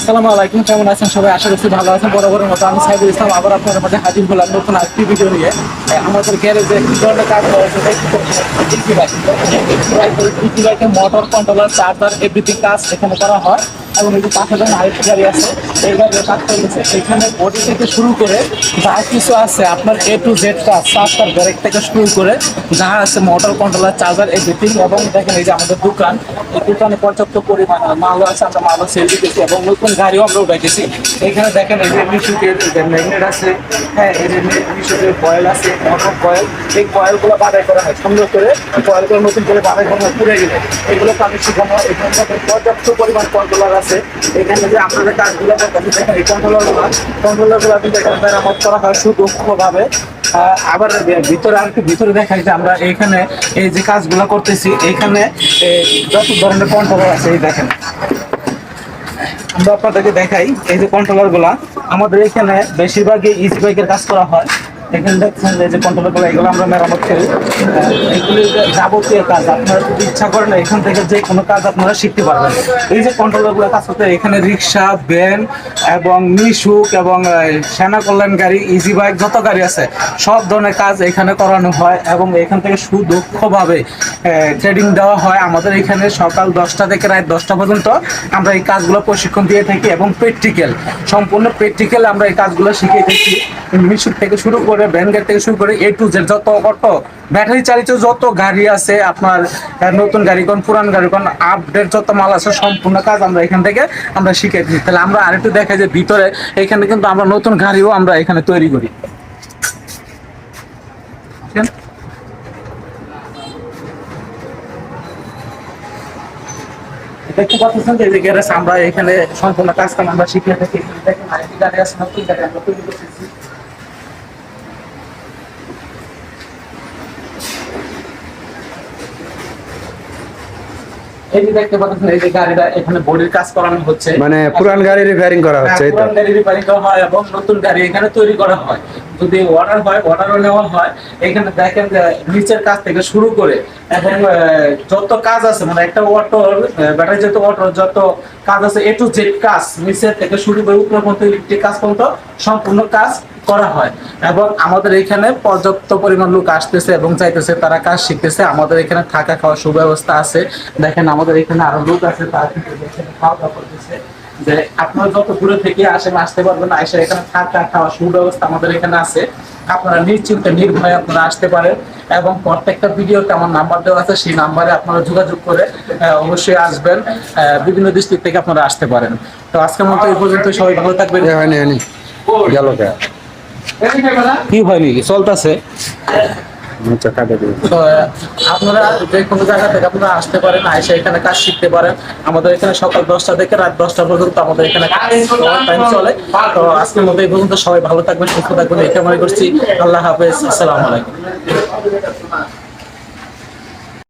আসসালামু আলাইকুম, কেমন আছেন সবাই? আশা করছি ভালো আছেন। বরাবরের মতো আমি সাইদুল ইসলাম আবার আপনাদের মাঝে হাজির হলাম নতুন আরেকটি ভিডিও নিয়ে। আমাদের গ্যারেজে কি ধরনের কাজ করা হচ্ছে বাইকের মোটর কন্ট্রোলার চার্জার এভরিথিং কাজ এখানে করা হয়। এবং এই যে পাশে যখন আরেকটি গাড়ি আছে এই গাড়ির কাজ করতেছে, এখানে বডি থেকে শুরু করে যা কিছু আছে আপনার এ টু জেড কাজ, চার্জার ব্রেক থেকে শুরু করে যা আছে মোটর কন্ট্রোলার চার্জার এভরিথিং। এবং দেখেন এই যে আমাদের দোকান, এই দোকানে পর্যাপ্ত পরিমাণ মালও আছে, আমরা মালও সেল দিতেছি এবং নতুন গাড়িও আমরা উঠাইতেছি। এখানে দেখেন এই যে মিশুকের ম্যাগনেট আছে, হ্যাঁ এই যে মিশুকের কয়েল আছে, মোটর কয়েল। এই কয়েলগুলো বাধাই করা হয় সুন্দর করে, কয়েলগুলো নতুন করে বাধাই করা হয় পুড়ে গেলে এগুলো পানি শুকানো। এখানে পর্যাপ্ত পরিমাণ কন্ট্রোলার আছে। এখানে যে আপনাদের কাজগুলো দেখেন এই কন্ট্রোলারগুলো কিন্তু এখানে মেরামত করা হয় সুদক্ষভাবে। আবার ভিতরে আর একটু ভিতরে দেখাই যে আমরা এইখানে এই যে কাজগুলো করতেছি, এইখানে যত ধরনের কন্ট্রোলার আছে এই দেখেন। আমরা আপনাদেরকে দেখাই এই যে কন্ট্রোলার গুলা আমাদের এখানে বেশিরভাগই ইজি বাইকের কাজ করা হয়। এখানে দেখছেন যে কন্ট্রোলার গুলো এগুলো আমরা মেরামত করি। এগুলি যাবতীয় কাজ আপনারা যদি ইচ্ছা করেন এখান থেকে যে কোনো কাজ আপনারা শিখতে পারবেন। এই যে কন্ট্রোলার গুলো কাজ করতে এখানে রিক্সা, ভ্যান এবং মিশুক এবং সেনা কল্যাণ গাড়ি, ইজি বাইক যত গাড়ি আছে সব ধরনের কাজ এখানে করানো হয় এবং এখান থেকে সুদক্ষভাবে ট্রেডিং দেওয়া হয়। আমাদের এখানে সকাল 10টা থেকে রাত 10টা পর্যন্ত আমরা এই কাজগুলো প্রশিক্ষণ দিয়ে থাকি এবং প্র্যাকটিক্যাল, সম্পূর্ণ প্র্যাকটিক্যাল আমরা এই কাজগুলো শিখিয়ে থাকি। মিশুক থেকে শুরু করে ভ্যান গাড়ি থেকে শুরু করে এ টু জেড যত অটো ব্যাটারি চালিত যত গাড়ি আছে আপনার, নতুন গাড়ি কোন পুরান গাড়ি কোন আপডেট যত মাল আছে সম্পূর্ণ কাজ আমরা এখান থেকে আমরা শিখিয়ে দিই। তাহলে আমরা আরেকটু দেখাই যে ভিতরে এখানে কিন্তু আমরা নতুন গাড়িও আমরা এখানে তৈরি করি। দেখতে পাচ্ছেন যে গ্যারেজ আমরা এখানে সম্পূর্ণ কাজ কাম আমরা শিখিয়ে থাকি। দেখেন আরেকটি গাড়ি আছে, নতুন গাড়ি আমরা তৈরি করতেছি। এই যে দেখতে পাচ্ছেন এই যে গাড়িটা এখানে বডির কাজ করানো হচ্ছে, মানে পুরান গাড়ি রিপেয়ারিং করা হচ্ছে। পুরান গাড়ি রিপেয়ারিং করা হয় এবং নতুন গাড়ি এখানে তৈরি করা হয়। যদি অর্ডার হয় অর্ডারও নেওয়া হয়। এখানে দেখেন যে নিচের কাজ থেকে শুরু করে এবং যত কাজ আছে মানে একটা অটোর ব্যাটারি যত অটোর যত কাজ আছে এ টু জেড কাজ নিচের থেকে শুরু করে উপর পর্যন্ত ইলেকট্রিক কাজ পর্যন্ত সম্পূর্ণ কাজ করা হয়। এবং আমাদের এখানে পর্যাপ্ত পরিমাণ লোক আসতেছে এবং চাইতেছে তারা কাজ শিখতেছে। আমাদের এখানে থাকা খাওয়ার সুব্যবস্থা আছে। দেখেন আমাদের এখানে আরো লোক আছে, তারা কিন্তু খাওয়া দাওয়া করতেছে। যে আপনারা যত দূরে থেকে আসেন আসতে পারবেন, এসে এখানে থাকা খাওয়ার সুব্যবস্থা আমাদের এখানে আছে। আপনারা নিশ্চিন্তে নির্ভয়ে আপনারা আসতে পারেন এবং প্রত্যেকটা ভিডিওতে আমার নাম্বার দেওয়া আছে, সেই নাম্বারে আপনারা যোগাযোগ করে অবশ্যই আসবেন। বিভিন্ন ডিস্ট্রিক্ট থেকে আপনারা আসতে পারেন। তো আজকের মতো এই পর্যন্ত, সবাই ভালো থাকবেন। কি হয়নি চলতেছে। তো আপনারা যে কোনো জায়গা থেকে আপনারা আসতে পারেন, এসে এখানে কাজ শিখতে পারেন। আমাদের এখানে সকাল 10টা থেকে রাত 10টা পর্যন্ত আমাদের এখানে টাইম চলে। তো আজকের মতো এই পর্যন্ত, সবাই ভালো থাকবেন, সুস্থ থাকবেন এই কামনা করছি। আল্লাহ হাফেজ, আসসালামু আলাইকুম।